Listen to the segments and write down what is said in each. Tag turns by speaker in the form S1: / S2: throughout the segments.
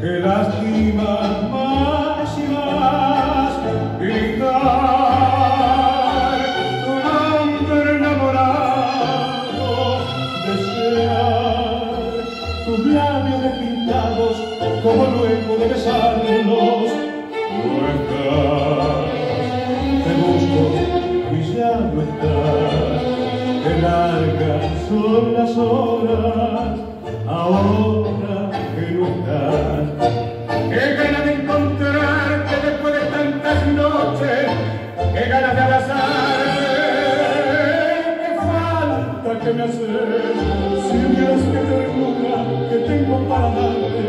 S1: que lastima más y más gritar tu nombre enamorado, desear tus labios despintados como luego de besarlos no estás, te busco y ya no estás, que largas son las horas ahora que no estás. Qué ganas de encontrarte después de tantas noches, qué ganas de abrazarte, qué falta que me haces, si vieras qué ternura que tengo para darte,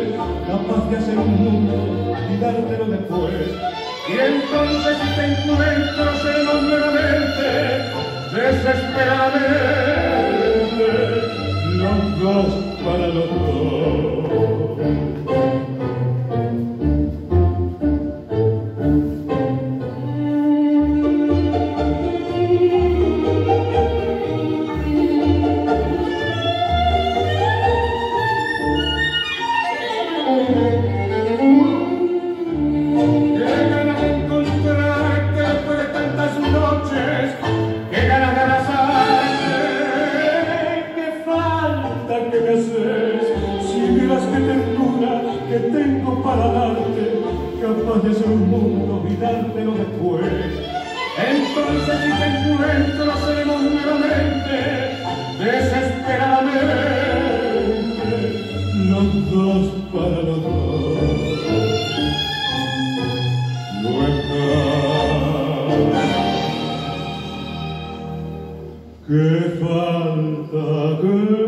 S1: capaz de hacer un mundo y dártelo después. Y entonces si te encuentro seremos nuevamente, desesperadamente, los dos para los dos. Que me haces, si vieras qué ternura que tengo para darte, capaz de hacer un mundo y dártelo después. Entonces si te encuentro seremos nuevamente, desesperadamente, los dos para los dos. No estás, qué falta que